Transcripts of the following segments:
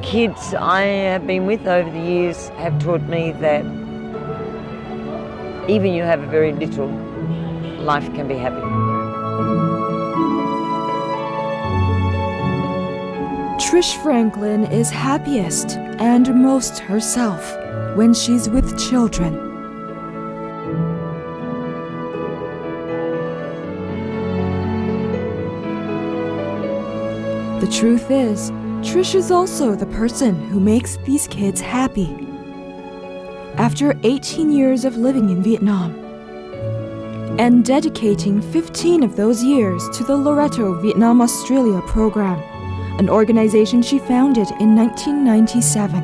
kids I have been with over the years have taught me that even you have very little, life can be happy. Trish Franklin is happiest and most herself when she's with children. The truth is, Trish is also the person who makes these kids happy. After 18 years of living in Vietnam and dedicating 15 of those years to the Loreto Vietnam Australia program, an organization she founded in 1997.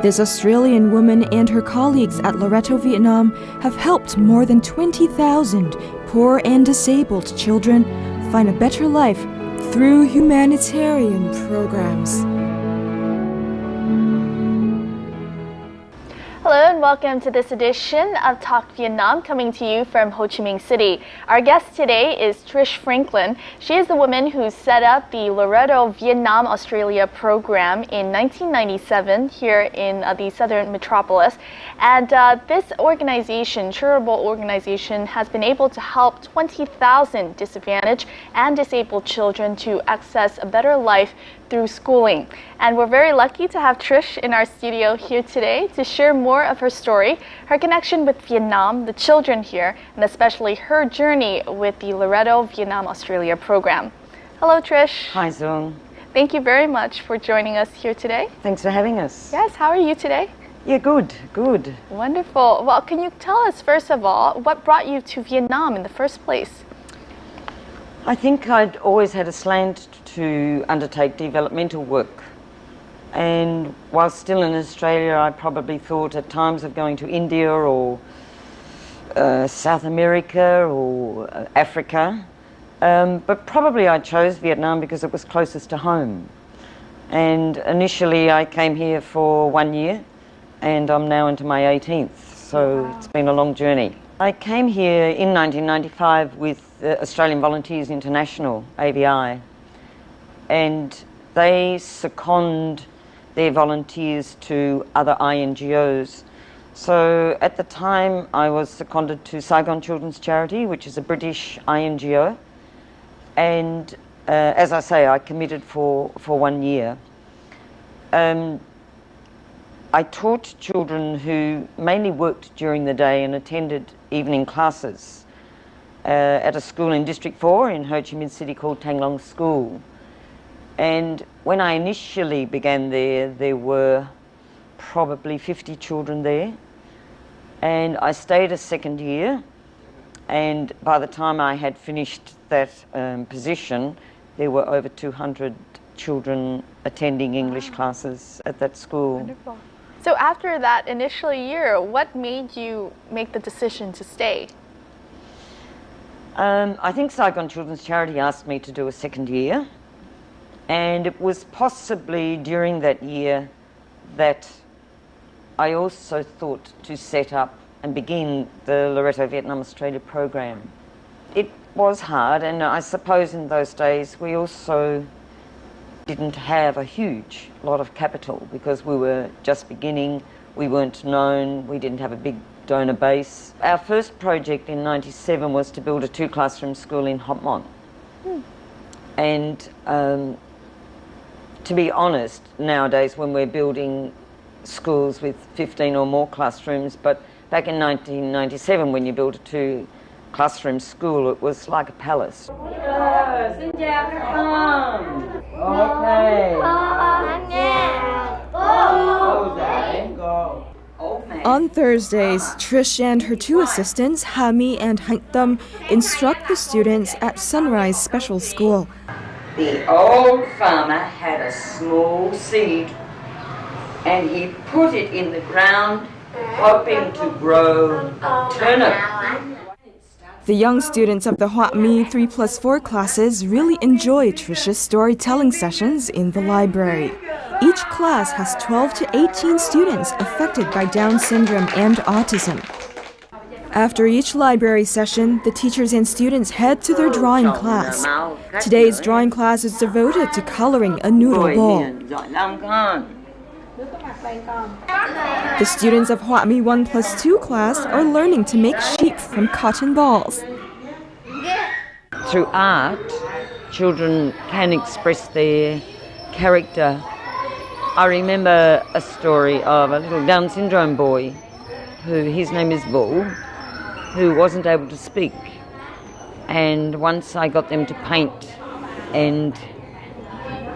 This Australian woman and her colleagues at Loreto Vietnam have helped more than 20,000 poor and disabled children find a better life through humanitarian programs. Hello and welcome to this edition of Talk Vietnam, coming to you from Ho Chi Minh City. Our guest today is Trish Franklin. She is the woman who set up the Loreto Vietnam Australia program in 1997 here in the southern metropolis. And this organization, charitable organization, has been able to help 20,000 disadvantaged and disabled children to access a better life through schooling. And we're very lucky to have Trish in our studio here today to share more of her story, her connection with Vietnam, the children here, and especially her journey with the Loreto Vietnam Australia program. Hello, Trish. Hi, Zoom. Thank you very much for joining us here today. Thanks for having us. Yes, how are you today? Yeah, good. Wonderful. Well, can you tell us, first of all, what brought you to Vietnam in the first place? I think I'd always had a slant to undertake developmental work. And while still in Australia, I probably thought at times of going to India or South America or Africa. But probably I chose Vietnam because it was closest to home. And initially I came here for 1 year, and I'm now into my 18th, so Wow. It's been a long journey. I came here in 1995 with Australian Volunteers International, AVI, and they second their volunteers to other INGOs. So at the time I was seconded to Saigon Children's Charity, which is a British INGO, and as I say, I committed for 1 year. I taught children who mainly worked during the day and attended evening classes at a school in District 4 in Ho Chi Minh City called Tang Long School. And when I initially began there were probably 50 children there. And I stayed a second year, and by the time I had finished that position, there were over 200 children attending English classes at that school. Wonderful. So after that initial year, what made you make the decision to stay? I think Saigon Children's Charity asked me to do a second year, and it was possibly during that year that I also thought to set up and begin the Loreto Vietnam Australia program. It was hard, and I suppose in those days we also didn't have a huge lot of capital because we were just beginning, we weren't known, we didn't have a big donor base. Our first project in 97 was to build a 2-classroom school in Hop Mon. And to be honest, nowadays when we're building schools with 15 or more classrooms, but back in 1997 when you built a 2-classroom school, it was like a palace. On Thursdays, Trish and her 2 assistants, Hami and Hạnh instruct the students at Sunrise Special School. The old farmer had a small seed and he put it in the ground hoping to grow turnip. The young students of the Hoa Mi 3+4 classes really enjoy Trish's storytelling sessions in the library. Each class has 12 to 18 students affected by Down syndrome and autism. After each library session, the teachers and students head to their drawing class. Today's drawing class is devoted to coloring a noodle ball. The students of Họa Mi 1+2 class are learning to make sheep from cotton balls. Through art, children can express their character. I remember a story of a little Down syndrome boy, his name is Bull, who wasn't able to speak. And once I got them to paint, and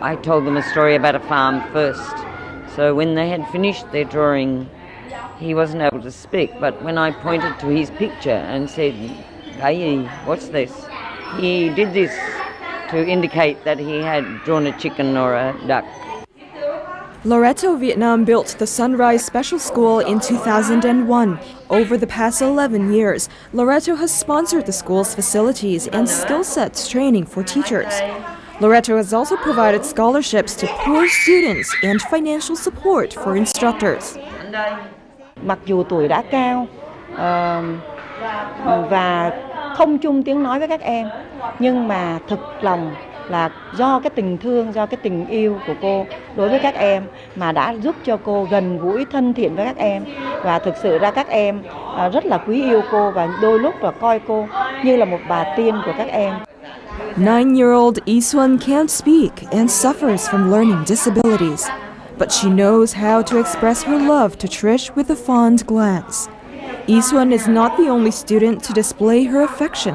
I told them a story about a farm first. So when they had finished their drawing, he wasn't able to speak, but when I pointed to his picture and said, "Hey, what's this?" he did this to indicate that he had drawn a chicken or a duck. Loreto, Vietnam built the Sunrise Special School in 2001. Over the past 11 years, Loreto has sponsored the school's facilities and skill sets training for teachers. Loreto has also provided scholarships to poor students and financial support for instructors. Mặc dù tuổi đã cao và không chung tiếng nói với các em, nhưng mà thực lòng là do cái tình thương, do cái tình yêu của cô đối với các em mà đã giúp cho cô gần gũi thân thiện với các em, và thực sự ra các em rất là quý yêu cô và đôi lúc là coi cô như là một bà tiên của các em. 9-year-old Yi-Sun can't speak and suffers from learning disabilities, but she knows how to express her love to Trish with a fond glance. Yi-Sun is not the only student to display her affection.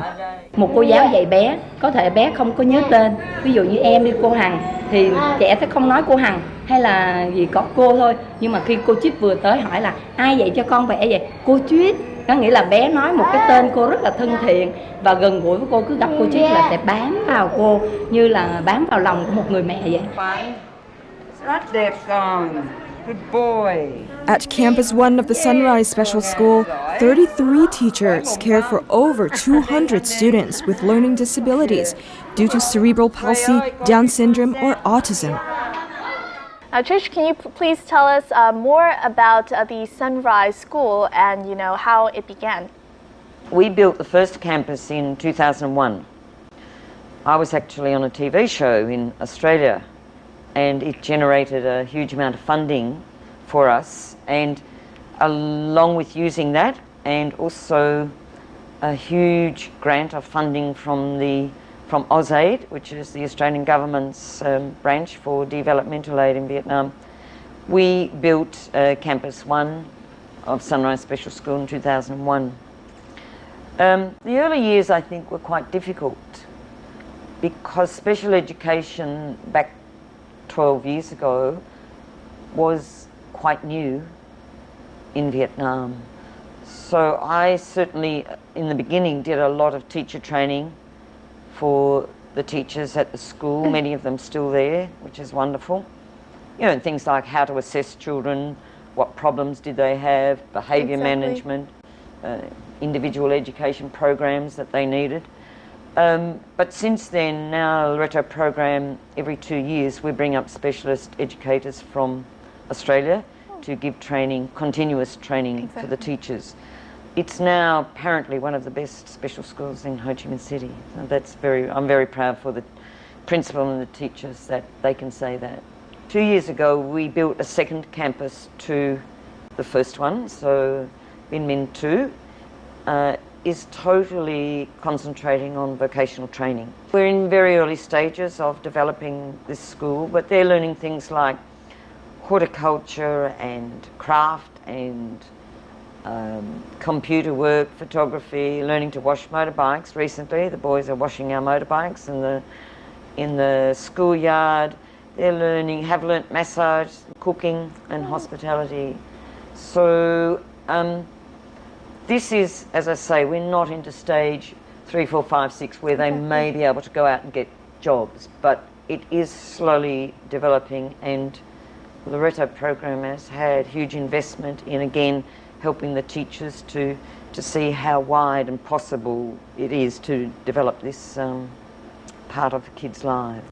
Một cô giáo dạy bé, có thể bé không có nhớ tên. Ví dụ như em đi cô Hằng, thì trẻ sẽ không nói cô Hằng hay là gì có cô thôi. Nhưng mà khi cô Chip vừa tới hỏi là ai dạy cho con vẽ vậy? Cô Chip. Có nghĩa là bé nói một cái tên cô rất là thân thiện và gần gũi với cô, cứ gặp cô Chip là sẽ bám vào cô như là bám vào lòng của một người mẹ vậy. Rất đẹp con. Good boy. At Campus 1 of the Sunrise Special School, 33 teachers care for over 200 students with learning disabilities due to cerebral palsy, Down syndrome, or autism. Trish, can you please tell us more about the Sunrise School and how it began? We built the first campus in 2001. I was actually on a TV show in Australia, and it generated a huge amount of funding for us, and along with using that and also a huge grant of funding from AusAid, which is the Australian government's branch for developmental aid in Vietnam, we built Campus 1 of Sunrise Special School in 2001. The early years, I think, were quite difficult because special education back 12 years ago was quite new in Vietnam. So I certainly, in the beginning, did a lot of teacher training for the teachers at the school, many of them still there, which is wonderful. Things like how to assess children, what problems did they have, behaviour management, individual education programs that they needed. But since then, now Loreto program, every 2 years we bring up specialist educators from Australia to give training, continuous training for the teachers. It's now apparently one of the best special schools in Ho Chi Minh City. And I'm very proud for the principal and the teachers that they can say that. 2 years ago we built a second campus to the first one, so Binh Minh 2. Is totally concentrating on vocational training. We're in very early stages of developing this school, but they're learning things like horticulture and craft and computer work, photography, learning to wash motorbikes. Recently, the boys are washing our motorbikes in the schoolyard. They're have learnt massage, cooking and hospitality. So this is, as I say, we're not into stage 3, 4, 5, 6 where they may be able to go out and get jobs, but it is slowly developing, and the Loreto program has had huge investment in, again, helping the teachers to see how wide and possible it is to develop this part of the kids' lives.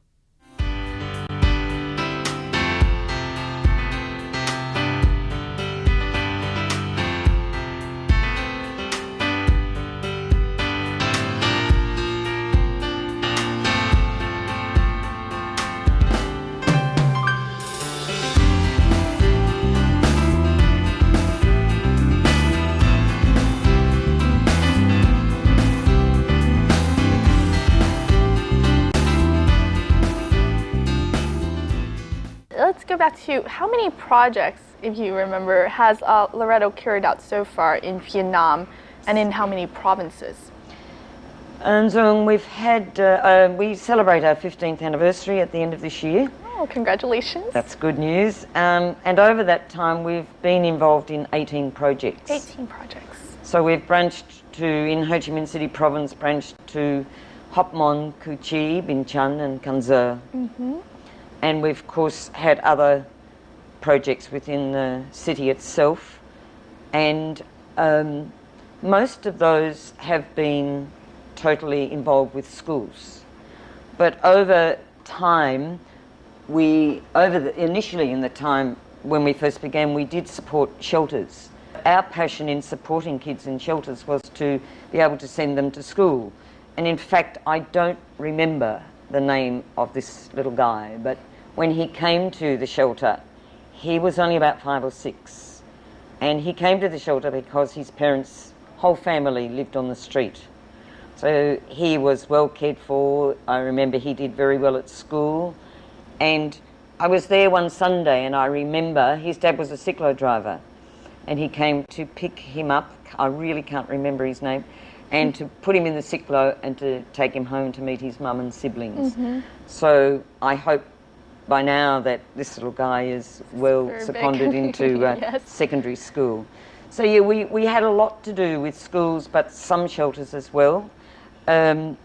going back to how many projects, if you remember, has Loretto carried out so far in Vietnam and in how many provinces? And so we've had, we celebrate our 15th anniversary at the end of this year. Oh, congratulations. That's good news. And over that time, we've been involved in 18 projects. 18 projects. So we've branched to, in Ho Chi Minh City province, branched to Hop Mon, Cu Chi, Binh Chanh and Can Giơ. And we've, of course, had other projects within the city itself. And most of those have been totally involved with schools. But over time, initially in the time when we first began, we did support shelters. Our passion in supporting kids in shelters was to be able to send them to school. And in fact, I don't remember the name of this little guy, but when he came to the shelter, he was only about 5 or 6. And he came to the shelter because his parents' whole family lived on the street. So he was well cared for. I remember he did very well at school. And I was there one Sunday, and I remember his dad was a cyclo driver, and he came to pick him up. I really can't remember his name, and to put him in the cyclo and to take him home to meet his mum and siblings. So I hope by now that this little guy is well seconded into Yes. secondary school. So yeah, we had a lot to do with schools, but some shelters as well. And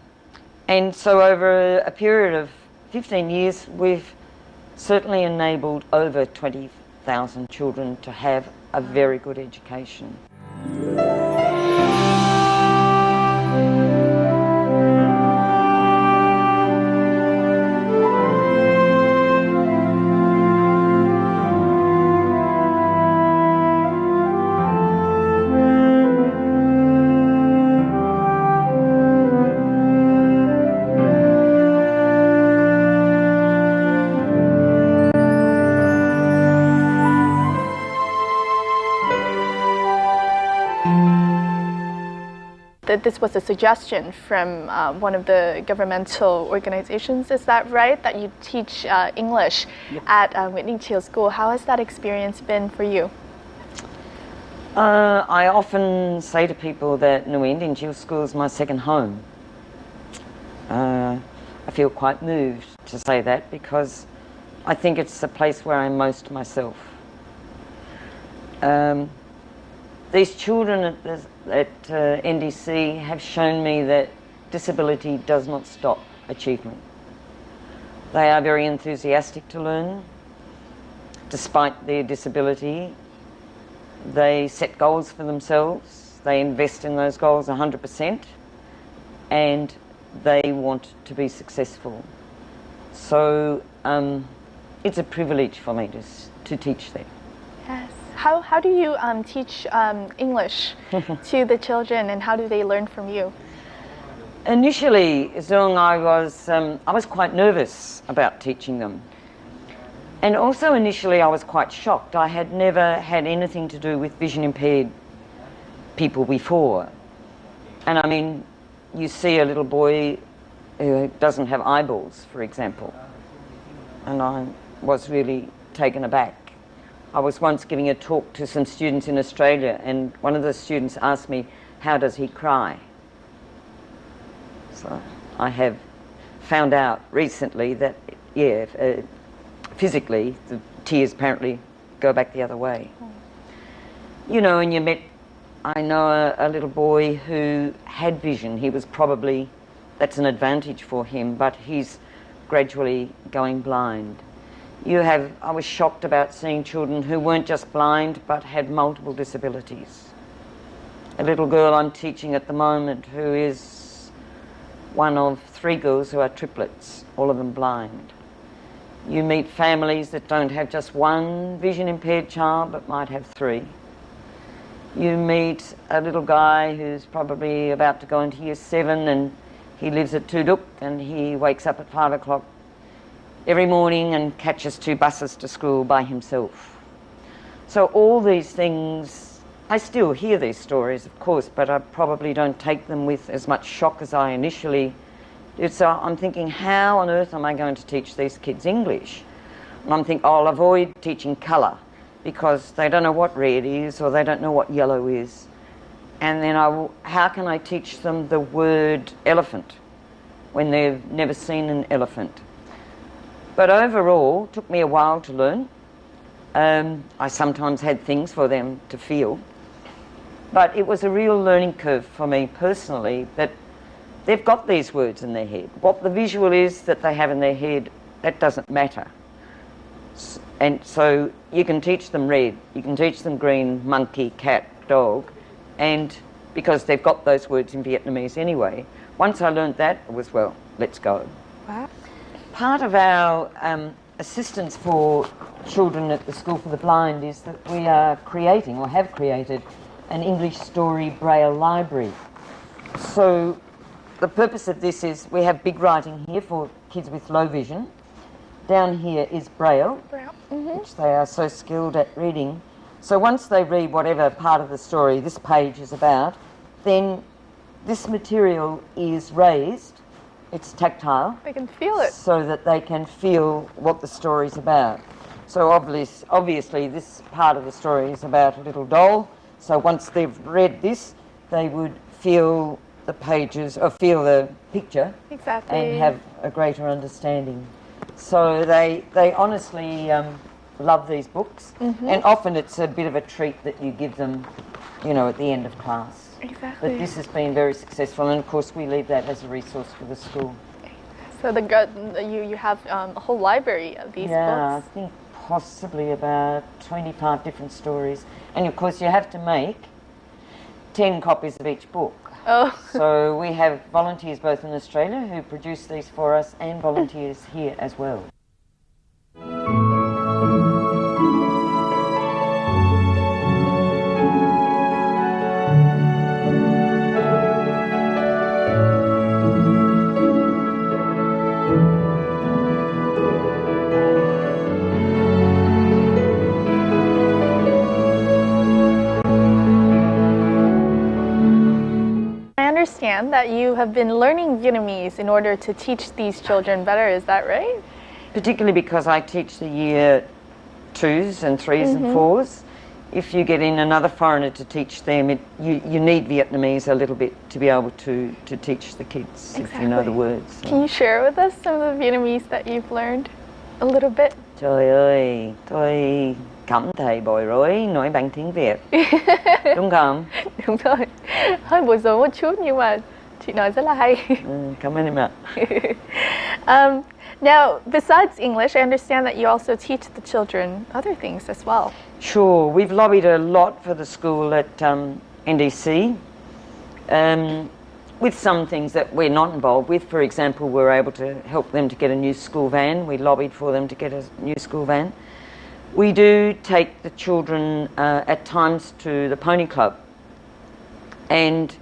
so over a period of 15 years, we've certainly enabled over 20,000 children to have a very good education. That this was a suggestion from one of the governmental organizations, is that right? That you teach English at Nguyễn Đình Chiểu School. How has that experience been for you? I often say to people that Nguyễn Đình Chiểu School is my second home. I feel quite moved to say that because I think it's the place where I'm most myself. These children at NDC have shown me that disability does not stop achievement. They are very enthusiastic to learn, despite their disability. They set goals for themselves, they invest in those goals 100%, and they want to be successful. So it's a privilege for me to teach them. Yes. How do you teach English to the children, and how do they learn from you? Initially, Zung, I was quite nervous about teaching them. And also initially I was quite shocked. I had never had anything to do with vision impaired people before. And I mean, you see a little boy who doesn't have eyeballs, for example. And I was really taken aback. I was once giving a talk to some students in Australia, and one of the students asked me, how does he cry? So I have found out recently that, yeah, physically, the tears apparently go back the other way. You know, and I know a little boy who had vision. He was probably, that's an advantage for him, but he's gradually going blind. I was shocked about seeing children who weren't just blind, but had multiple disabilities. A little girl I'm teaching at the moment who is one of 3 girls who are triplets, all of them blind. You meet families that don't have just one vision impaired child, but might have 3. You meet a little guy who's probably about to go into year 7, and he lives at Tu Duc, and he wakes up at 5 o'clock every morning and catches 2 buses to school by himself. So all these things, I still hear these stories, of course, but I probably don't take them with as much shock as I initially did. So I'm thinking, how on earth am I going to teach these kids English? Mum think, oh, I'll avoid teaching colour because they don't know what red is or they don't know what yellow is. And then how can I teach them the word elephant when they've never seen an elephant? But overall, it took me a while to learn. I sometimes had things for them to feel. But it was a real learning curve for me personally, that they've got these words in their head. What the visual is that they have in their head, that doesn't matter. And so you can teach them red, you can teach them green, monkey, cat, dog, and because they've got those words in Vietnamese anyway. Once I learned that, it was, well, let's go. Wow. Part of our assistance for children at the School for the Blind is that we are creating, or have created, an English story braille library. So the purpose of this is we have big writing here for kids with low vision. Down here is braille, which they are so skilled at reading. So once they read whatever part of the story this page is about, then this material is raised, it's tactile. They can feel it. So that they can feel what the story's about. So obviously this part of the story is about a little doll. So once they've read this, they would feel the pages, or feel the picture. Exactly. And have a greater understanding. So they honestly love these books, and often it's a bit of a treat that you give them, you know, at the end of class. Exactly. But this has been very successful, and of course we leave that as a resource for the school. So you have a whole library of these Yeah, books. I think possibly about 25 different stories, and of course you have to make 10 copies of each book. Oh. So we have volunteers both in Australia who produce these for us, and volunteers here as well. I understand that you have been learning Vietnamese in order to teach these children better, is that right? Particularly because I teach the year 2s and 3s and 4s. If you get in another foreigner to teach them, you need Vietnamese a little bit to be able to teach the kids, if you know the words. Can you share with us some of the Vietnamese that you've learned a little bit? Trời ơi, tôi cảm thấy bối rối nói bằng tiếng Việt. Đúng không? Đúng rồi. Hơi bối rối một chút nhưng mà chị nói rất là hay. Cảm ơn em ạ. Now, besides English, I understand that you also teach the children other things as well. Sure, we've lobbied a lot for the school at NDC with some things that we're not involved with. For example, we're able to help them to get a new school van. We lobbied for them to get a new school van. We do take the children at times to the pony club, and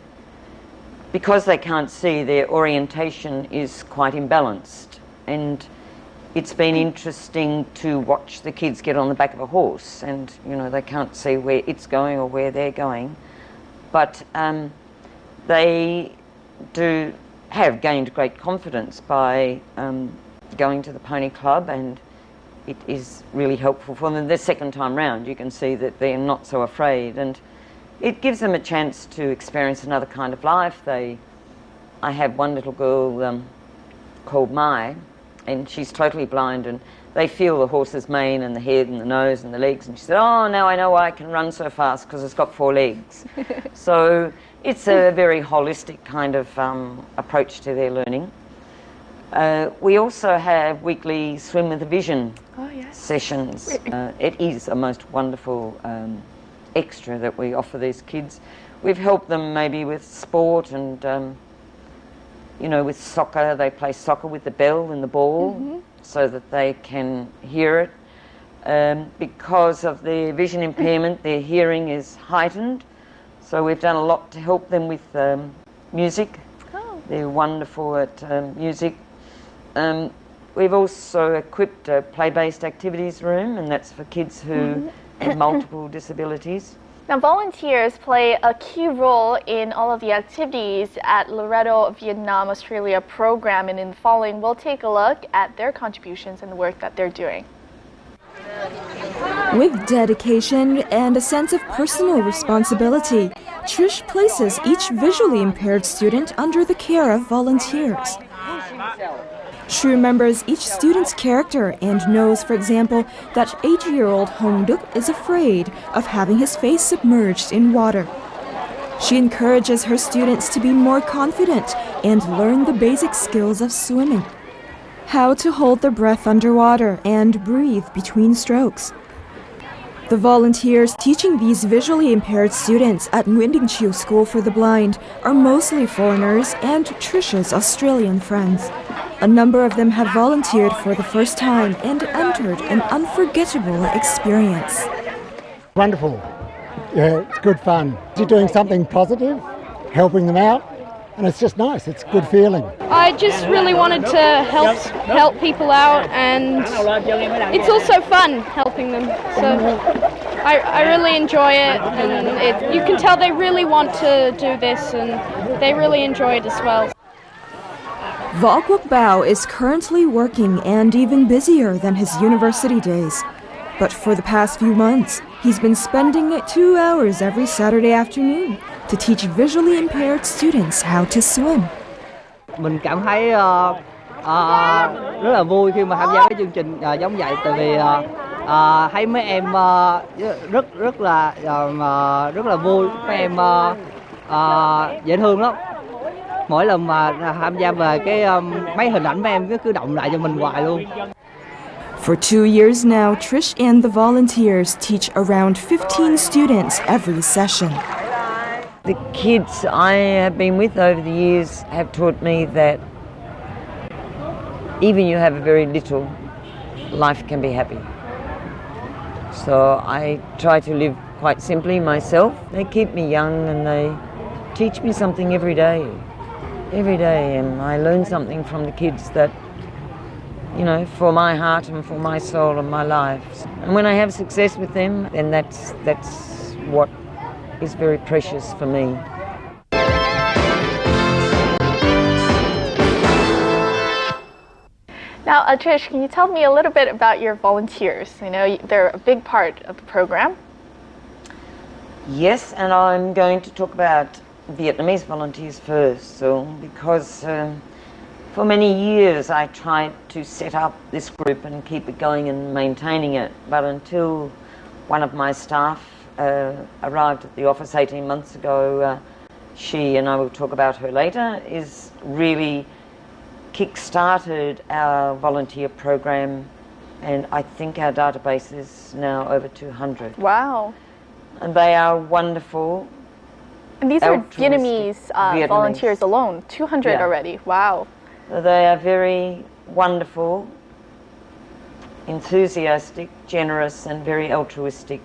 because they can't see, their orientation is quite imbalanced, and it's been interesting to watch the kids get on the back of a horse, and you know, they can't see where it's going or where they're going, but they do have gained great confidence by going to the pony club, and it is really helpful for them. The second time round you can see that they're not so afraid, and it gives them a chance to experience another kind of life. I have one little girl called Mai, and she's totally blind, and they feel the horse's mane and the head and the nose and the legs, and she said, oh, now I know why I can run so fast, because it's got 4 legs. So it's a very holistic kind of approach to their learning. We also have weekly Swim with a Vision sessions. It is a most wonderful extra that we offer these kids. We've helped them maybe with sport, and you know, with soccer, they play soccer with the bell and the ball so that they can hear it. Because of their vision impairment, their hearing is heightened, so we've done a lot to help them with music. They're wonderful at music. We've also equipped a play-based activities room, and that's for kids who have multiple disabilities. Now, volunteers play a key role in all of the activities at Loretto Vietnam Australia program, and in the following, we'll take a look at their contributions and the work that they're doing. With dedication and a sense of personal responsibility, Trish places each visually impaired student under the care of volunteers. She remembers each student's character and knows, for example, that 8-year-old Hong Duk is afraid of having his face submerged in water. She encourages her students to be more confident and learn the basic skills of swimming. How to hold their breath underwater and breathe between strokes. The volunteers teaching these visually impaired students at Nguyễn Đình Chiu School for the Blind are mostly foreigners and Trish's Australian friends. A number of them have volunteered for the first time and entered an unforgettable experience. Wonderful. Yeah, it's good fun. You're doing something positive, helping them out, and it's just nice. It's a good feeling. I just really wanted to help people out, and it's also fun helping them. So I really enjoy it, and you can tell they really want to do this, and they really enjoy it as well. Vo Quoc Bao is currently working and even busier than his university days. But for the past few months, he's been spending 2 hours every Saturday afternoon to teach visually impaired students how to swim. Mình cảm thấy rất là vui khi mà tham gia cái chương trình giống vậy, tại vì thấy mấy em rất là vui, mấy em dễ thương lắm. Mỗi lần mà tham gia về cái mấy hình ảnh mấy em cứ động lại cho mình hoài luôn. For 2 years now, Trish and the volunteers teach around 15 students every session. The kids I have been with over the years have taught me that even you have very little, life can be happy. So I try to live quite simply myself. They keep me young and they teach me something every day. Every day, and I learn something from the kids that, you know, for my heart and for my soul and my life. And when I have success with them, then that's what is very precious for me. Now, Trish, can you tell me a little bit about your volunteers? You know, they're a big part of the program. Yes, and I'm going to talk about Vietnamese volunteers first, so because for many years I tried to set up this group and keep it going and maintaining it, but until one of my staff arrived at the office 18 months ago, she, and I will talk about her later, is really kick-started our volunteer program, and I think our database is now over 200. Wow. And they are wonderful. And these are Vietnamese volunteers alone, 200 already. Wow. They are very wonderful, enthusiastic, generous, and very altruistic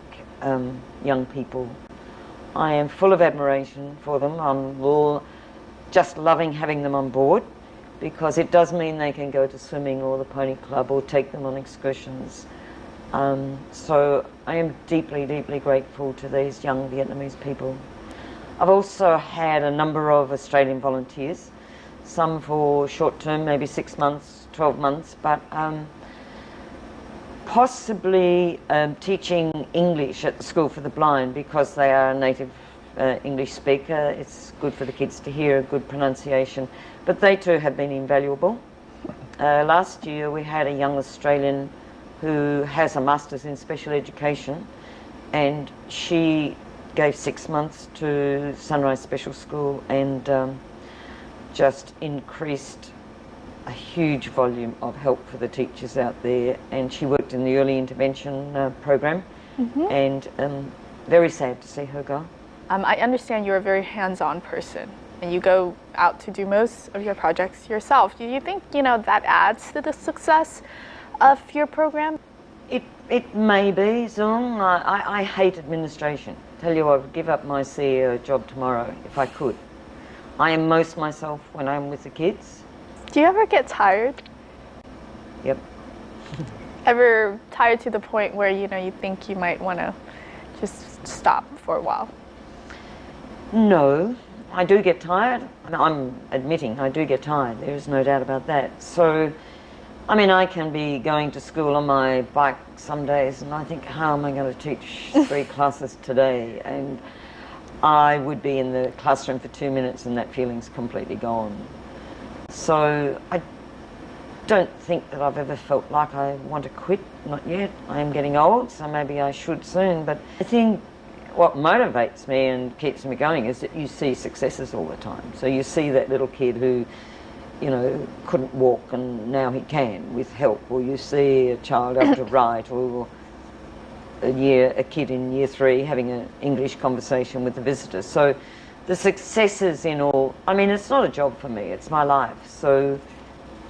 young people. I am full of admiration for them. I'm just loving having them on board, because it does mean they can go to swimming or the pony club or take them on excursions. So I am deeply, deeply grateful to these young Vietnamese people. I've also had a number of Australian volunteers, some for short term, maybe 6 months, 12 months, but possibly teaching English at the School for the Blind, because they are a native English speaker. It's good for the kids to hear a good pronunciation, but they too have been invaluable. Last year we had a young Australian who has a Masters in Special Education, and she gave 6 months to Sunrise Special School and just increased a huge volume of help for the teachers out there. And she worked in the early intervention program, and very sad to see her go. I understand you're a very hands-on person and you go out to do most of your projects yourself. Do you think, you know, that adds to the success of your program? It may be, Zong. I hate administration. Tell you, I would give up my CEO job tomorrow if I could. I am most myself when I'm with the kids. Do you ever get tired? Yep. Ever tired to the point where, you know, you think you might want to just stop for a while? No, I do get tired. I'm admitting I do get tired. There is no doubt about that. So I mean, I can be going to school on my bike some days and I think, how am I going to teach 3 classes today? And I would be in the classroom for 2 minutes and that feeling's completely gone. So I don't think that I've ever felt like I want to quit, not yet. I am getting old, so maybe I should soon. But I think what motivates me and keeps me going is that you see successes all the time. So you see that little kid who, you know, couldn't walk and now he can with help, or you see a child able to write, or a kid in year 3 having an English conversation with the visitors. So the successes in all, I mean, it's not a job for me, it's my life. So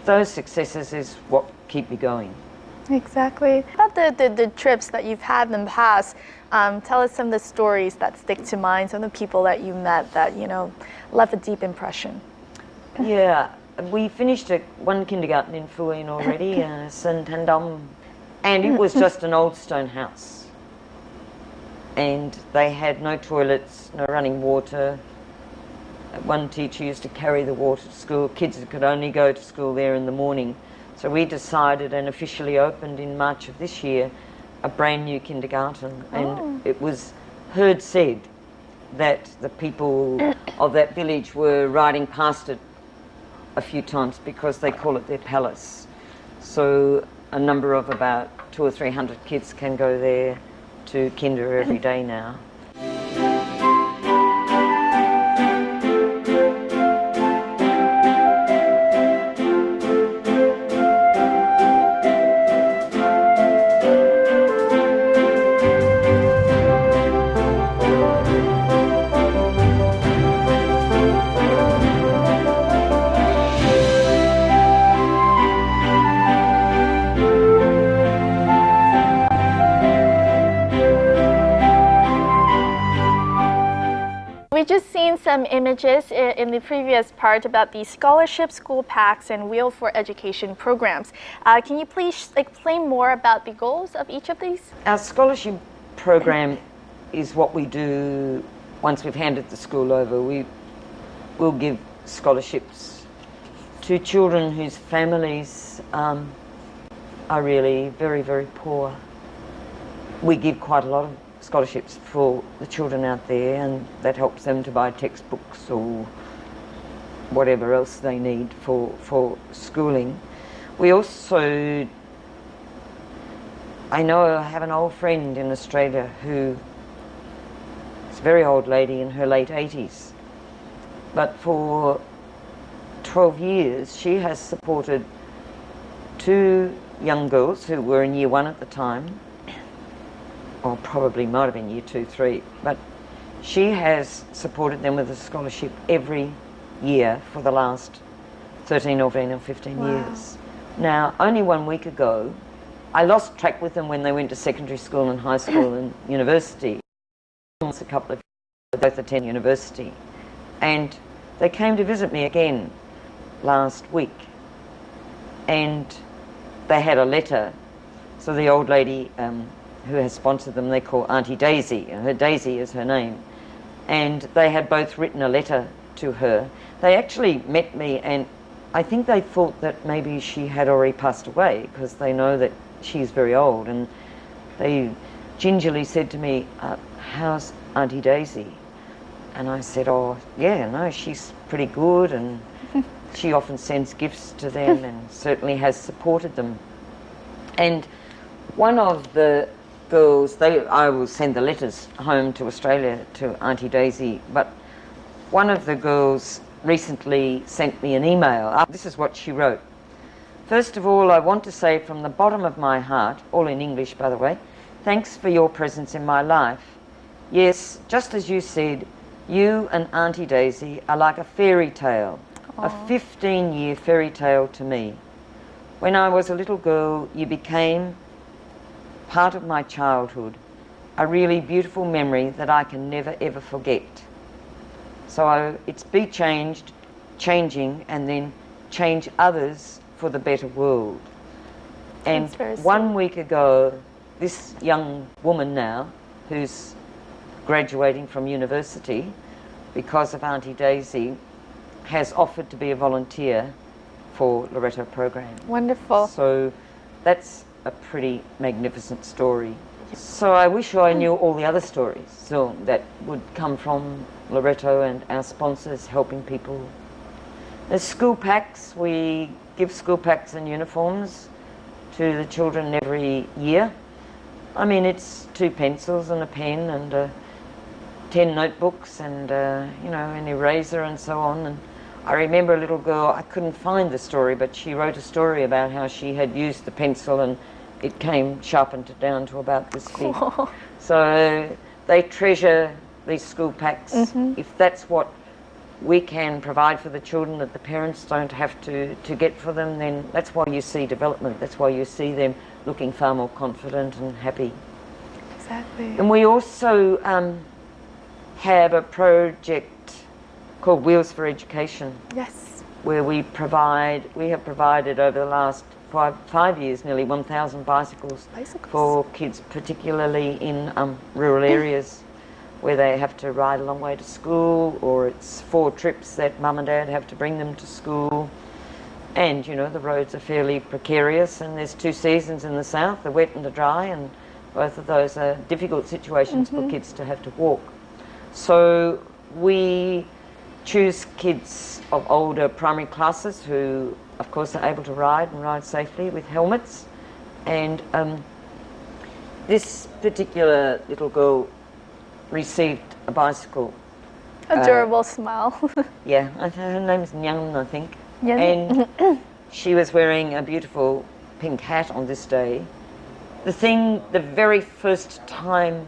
those successes is what keep me going. Exactly. About the trips that you've had in the past, tell us some of the stories that stick to mind, some of the people that you met that, you know, left a deep impression. Yeah, we finished one kindergarten in Fuyin already, St Tandom, and it was just an old stone house. And they had no toilets, no running water. One teacher used to carry the water to school. Kids could only go to school there in the morning. So we decided and officially opened in March of this year a brand new kindergarten. And it was heard said that the people of that village were riding past it a few times because they call it their palace. So a number of about 200 or 300 kids can go there to kinder every day now. We've just seen some images in the previous part about the scholarship, school packs, and Wheel for Education programs. Can you please explain more about the goals of each of these? Our scholarship program is what we do once we've handed the school over. We will give scholarships to children whose families are really very, very poor. We give quite a lot of scholarships for the children out there, and that helps them to buy textbooks or whatever else they need for schooling. We also, I have an old friend in Australia who is a very old lady in her late 80s, but for 12 years she has supported 2 young girls who were in year 1 at the time, or probably might have been year 2, 3, but she has supported them with a scholarship every year for the last 13 or 14 or 15 years. Now, only 1 week ago, I lost track with them when they went to secondary school and high school and university. A couple of both attend university, and they came to visit me again last week, and they had a letter. So the old lady who has sponsored them, they call Auntie Daisy, and her Daisy is her name, and they had both written a letter to her. They actually met me, and I think they thought that maybe she had already passed away because they know that she's very old, and they gingerly said to me, how's Auntie Daisy? And I said, oh yeah, no, she's pretty good, and she often sends gifts to them and certainly has supported them. And one of the girls, I will send the letters home to Australia to Auntie Daisy, but one of the girls recently sent me an email. This is what she wrote. First of all, I want to say from the bottom of my heart, all in English by the way, thanks for your presence in my life. Yes, just as you said, you and Auntie Daisy are like a fairy tale, a 15-year fairy tale to me. When I was a little girl, you became part of my childhood, a really beautiful memory that I can never ever forget. So it's be changed, changing, and then change others for the better world. And 1 week ago, this young woman now, who's graduating from university because of Auntie Daisy, has offered to be a volunteer for Loreto program. Wonderful. So that's a pretty magnificent story. So I wish I knew all the other stories so that would come from Loreto and our sponsors helping people. There's school packs. We give school packs and uniforms to the children every year. I mean, it's 2 pencils and a pen and 10 notebooks and you know, an eraser and so on. And I remember a little girl, I couldn't find the story, but she wrote a story about how she had used the pencil and it came sharpened down to about this big. So they treasure these school packs. If that's what we can provide for the children that the parents don't have to get for them, then that's why you see development. That's why you see them looking far more confident and happy. Exactly. And we also have a project called Wheels for Education. Yes. Where we have provided over the last 5 years nearly 1,000 bicycles for kids, particularly in rural areas where they have to ride a long way to school, or it's 4 trips that mum and dad have to bring them to school. And you know, the roads are fairly precarious, and there's 2 seasons in the south, the wet and the dry, and both of those are difficult situations for kids to have to walk. So we choose kids of older primary classes who of course are able to ride and ride safely with helmets. And this particular little girl received a bicycle. Adorable smile. Yeah, her name's Nyan, I think. Nyan. And she was wearing a beautiful pink hat on this day. The very first time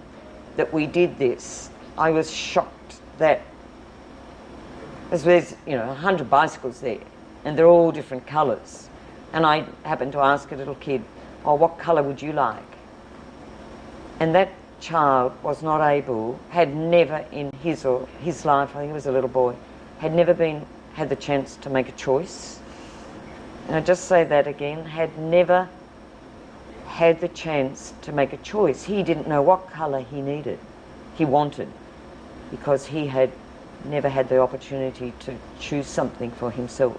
that we did this, I was shocked that there's 100 bicycles there, and they're all different colours. And I happened to ask a little kid, "Oh, what colour would you like?" And that child was not able, had never in his life, I think he was a little boy, had never had the chance to make a choice. And I just say that again, had never had the chance to make a choice. He didn't know what colour he wanted, because he had never had the opportunity to choose something for himself.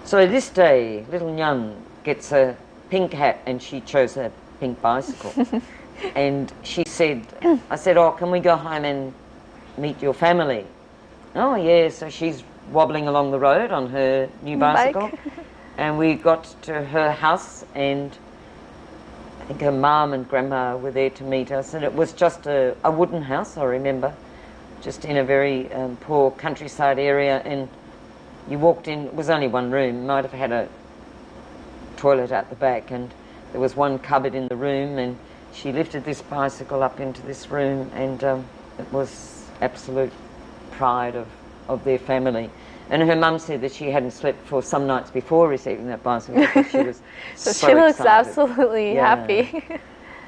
So this day, little Nyan gets a pink hat and she chose a pink bicycle. And she said, I said, "Oh, can we go home and meet your family?" "Oh, yeah." So she's wobbling along the road on her new bicycle. And we got to her house, and I think her mum and grandma were there to meet us. And it was just a wooden house, I remember, just in a very poor countryside area. And you walked in, it was only one room, might have had a toilet at the back, and there was one cupboard in the room, and she lifted this bicycle up into this room, and it was absolute pride of their family. And her mum said that she hadn't slept for some nights before receiving that bicycle because she was so so she looks excited. absolutely happy.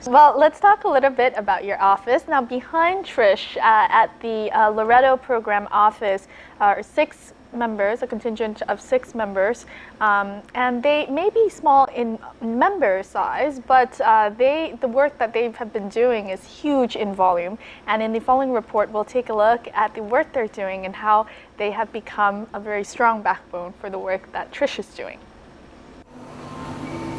Well, let's talk a little bit about your office. Now, behind Trish at the Loreto program office are 6 members, a contingent of 6 members, and they may be small in member size, but the work that they have been doing is huge in volume. And in the following report, we'll take a look at the work they're doing and how they have become a very strong backbone for the work that Trish is doing.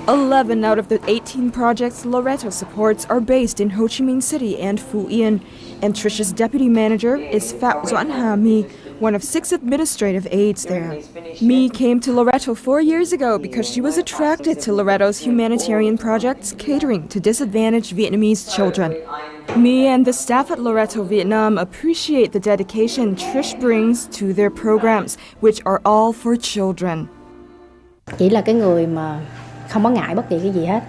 11 out of the 18 projects Loreto supports are based in Ho Chi Minh City and Phu Yên, and Trish's deputy manager is Pham Doan Ha Mi, one of 6 administrative aides there. Mi came to Loreto 4 years ago because she was attracted to Loreto's humanitarian projects catering to disadvantaged Vietnamese children. Mi and the staff at Loreto Vietnam appreciate the dedication Trish brings to their programs, which are all for children. Chỉ là cái người mà không có ngại bất kỳ cái gì hết.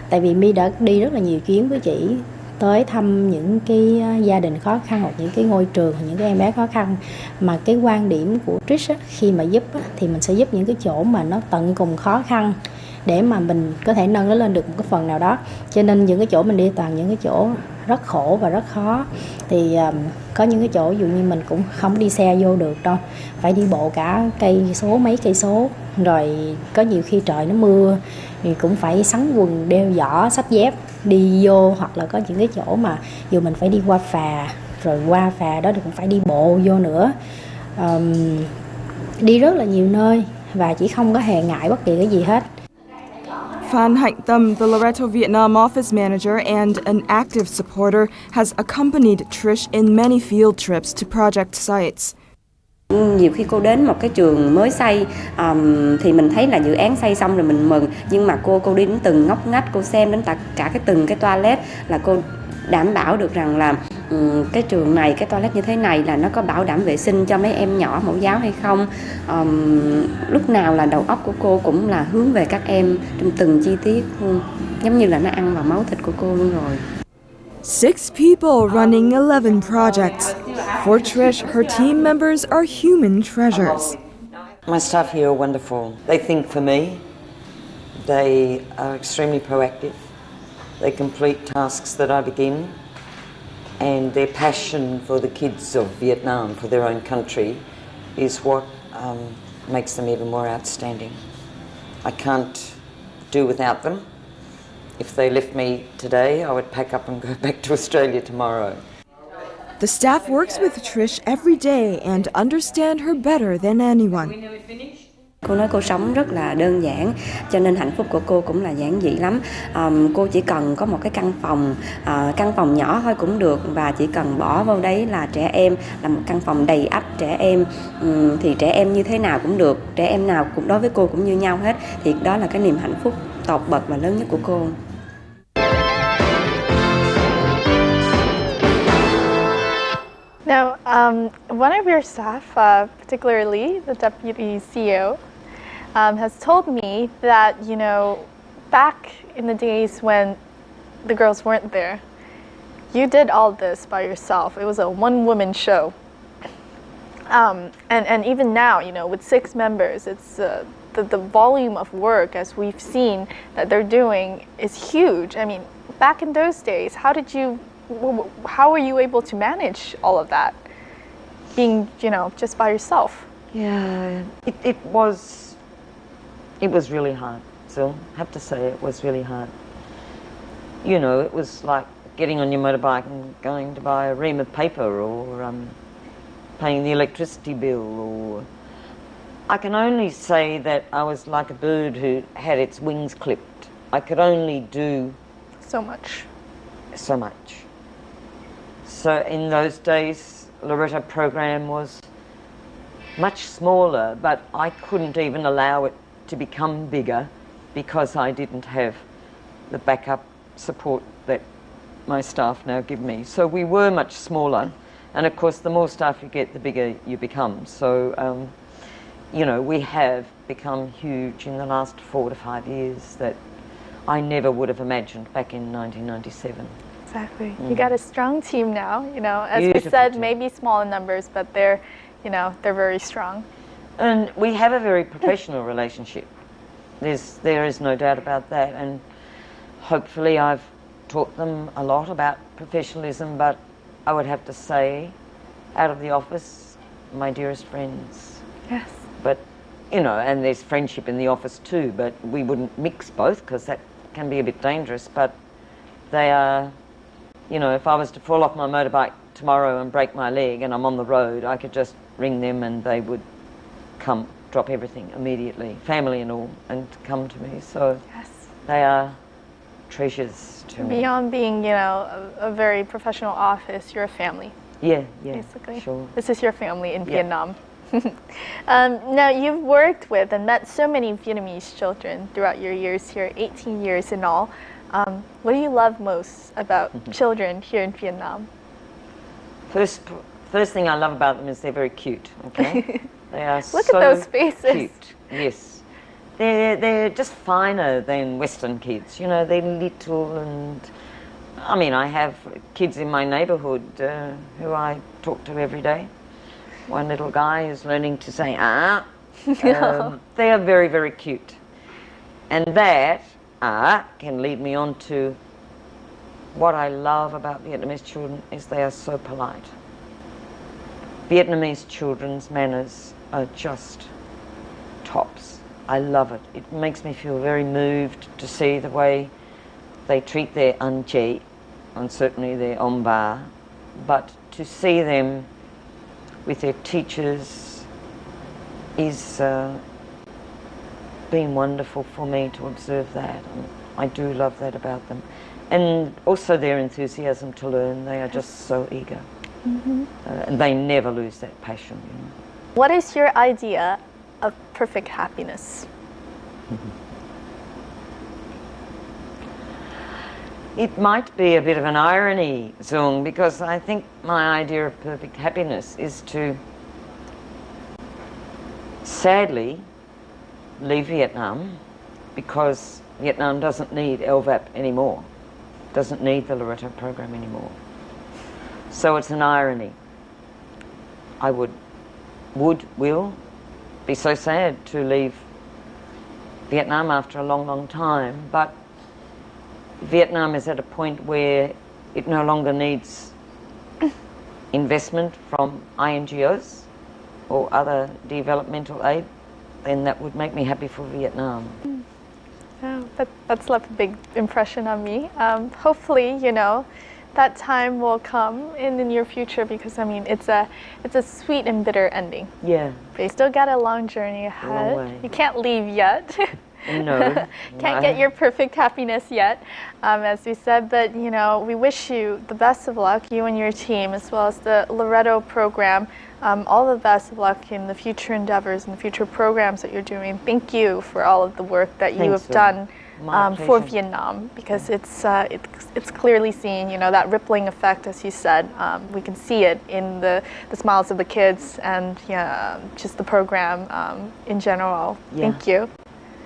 Tại vì My đã đi rất là nhiều chuyến với chị, tới thăm những cái gia đình khó khăn hoặc những cái ngôi trường, những cái em bé khó khăn. Mà cái quan điểm của Trish á, khi mà giúp á, thì mình sẽ giúp những cái chỗ mà nó tận cùng khó khăn để mà mình có thể nâng nó lên được một cái phần nào đó. Cho nên những cái chỗ mình đi toàn những cái chỗ rất khổ và rất khó. Thì có những cái chỗ ví dụ như mình cũng không đi xe vô được đâu, phải đi bộ cả mấy cây số. Rồi có nhiều khi trời nó mưa thì cũng phải sắn quần, đeo giỏ, xách dép đi vô. Hoặc là có những cái chỗ mà dù mình phải đi qua phà, rồi qua phà đó thì cũng phải đi bộ vô nữa. Đi rất là nhiều nơi. và chỉ không có hề ngại bất kỳ cái gì hết. Phan Hạnh Tâm, the Loreto Vietnam office manager and an active supporter, has accompanied Trish in many field trips to project sites. Nhiều khi cô đến một cái trường mới xây thì mình thấy là dự án xây xong rồi mình mừng, nhưng mà cô đi đến từng ngóc ngách, cô xem đến cả cái từng cái toilet, là cô đảm bảo được rằng là cái trường này, cái toilet như thế này là nó có bảo đảm vệ sinh cho mấy em nhỏ mẫu giáo hay không. Lúc nào là đầu óc của cô cũng là hướng về các em trong từng chi tiết, giống như là nó ăn vào máu thịt của cô luôn rồi. 6 people running 11 projects. For Trish, her team members are human treasures. My staff here are wonderful. They think for me. They are extremely proactive. They complete tasks that I begin. And their passion for the kids of Vietnam, for their own country, is what makes them even more outstanding. I can't do without them. If they left me today, I would pack up and go back to Australia tomorrow. The staff works with Trish every day and understand her better than anyone. Cô nói cô sống rất là đơn giản, cho nên hạnh phúc của cô cũng là giản dị lắm. Cô chỉ cần có một cái căn phòng nhỏ thôi cũng được, và chỉ cần bỏ vào đấy là trẻ em, là một căn phòng đầy ắp trẻ em, thì trẻ em như thế nào cũng được, trẻ em nào cũng đối với cô cũng như nhau hết, thì đó là cái niềm hạnh phúc tột bậc và lớn nhất của cô. Now, one of your staff, particularly the deputy CEO, has told me that, you know, back in the days when the girls weren't there, you did all this by yourself. It was a one-woman show. And even now, you know, with 6 members, it's the volume of work, as we've seen, that they're doing is huge. I mean, back in those days, how were you able to manage all of that, being, you know, just by yourself? Yeah, it was really hard. So I have to say it was really hard. You know, it was like getting on your motorbike and going to buy a ream of paper, or paying the electricity bill, or I can only say that I was like a bird who had its wings clipped. I could only do so much. So in those days, Loreto program was much smaller, but I couldn't even allow it to become bigger because I didn't have the backup support that my staff now give me. So we were much smaller, and of course the more staff you get, the bigger you become. So, you know, we have become huge in the last 4 to 5 years that I never would have imagined back in 1997. Exactly. You got a strong team now, you know, as Beautiful we said, team. maybe small in numbers, but they're, you know, they're very strong. And we have a very professional relationship. There is no doubt about that, and hopefully I've taught them a lot about professionalism, but I would have to say, out of the office, my dearest friends. Yes. But, you know, and there's friendship in the office too, but we wouldn't mix both because that can be a bit dangerous, but they are, you know, if I was to fall off my motorbike tomorrow and break my leg and I'm on the road, I could just ring them and they would come, drop everything immediately, family and all, and come to me. So Yes. they are treasures to me. Beyond being, you know, a very professional office, you're a family, Yeah, basically. sure. This is your family in Yeah. Vietnam. Now, you've worked with and met so many Vietnamese children throughout your years here, 18 years in all. What do you love most about children here in Vietnam? First thing I love about them is they're very cute, okay? They are Look so at those faces. cute, yes. They're just finer than Western kids, you know, they're little, and I mean, I have kids in my neighbourhood who I talk to every day. One little guy is learning to say ah. They are very, very cute. And that ah can lead me on to what I love about Vietnamese children is they are so polite. Vietnamese children's manners are just tops. I love it. It makes me feel very moved to see the way they treat their anh chị and certainly their ông bà, but to see them with their teachers is been wonderful for me to observe that. And I do love that about them. And also their enthusiasm to learn. They are just so eager. And they never lose that passion. You know. What is your idea of perfect happiness? It might be a bit of an irony, Zung, because I think my idea of perfect happiness is to sadly leave Vietnam, because Vietnam doesn't need LVAP anymore, doesn't need the Loretto program anymore. So it's an irony. I will be so sad to leave Vietnam after a long, long time, but Vietnam is at a point where it no longer needs investment from INGOs or other developmental aid, then that would make me happy for Vietnam. Oh, that's left a big impression on me. Hopefully, you know, that time will come in the near future, because I mean it's a sweet and bitter ending. Yeah. But you still got a long journey ahead. Long way. You can't leave yet. No. Can't get your perfect happiness yet, as we said, but you know, we wish you the best of luck, you and your team, as well as the Loretto program. All the best of luck in the future endeavors and the future programs that you're doing. Thank you for all of the work that you have done for Vietnam, because it's clearly seen, you know, that rippling effect, as you said. We can see it in the smiles of the kids and just the program in general. Yeah. Thank you.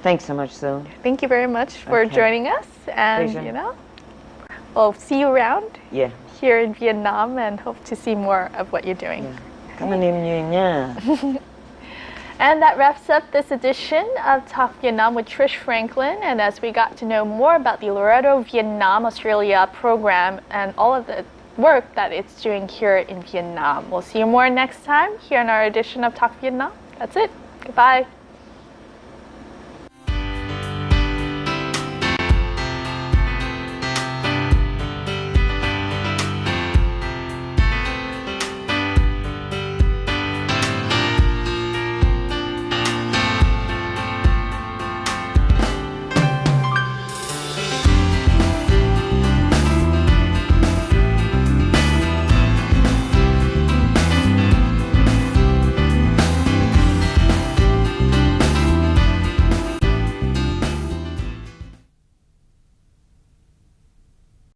Thanks so much, Sue. Thank you very much for joining us, and Pleasure. you know, we'll see you around here in Vietnam, and hope to see more of what you're doing. Cảm ơn em nhiều nha. And that wraps up this edition of Talk Vietnam with Trish Franklin. And as we got to know more about the Loretto Vietnam Australia program and all of the work that it's doing here in Vietnam, we'll see you more next time here in our edition of Talk Vietnam. That's it. Goodbye.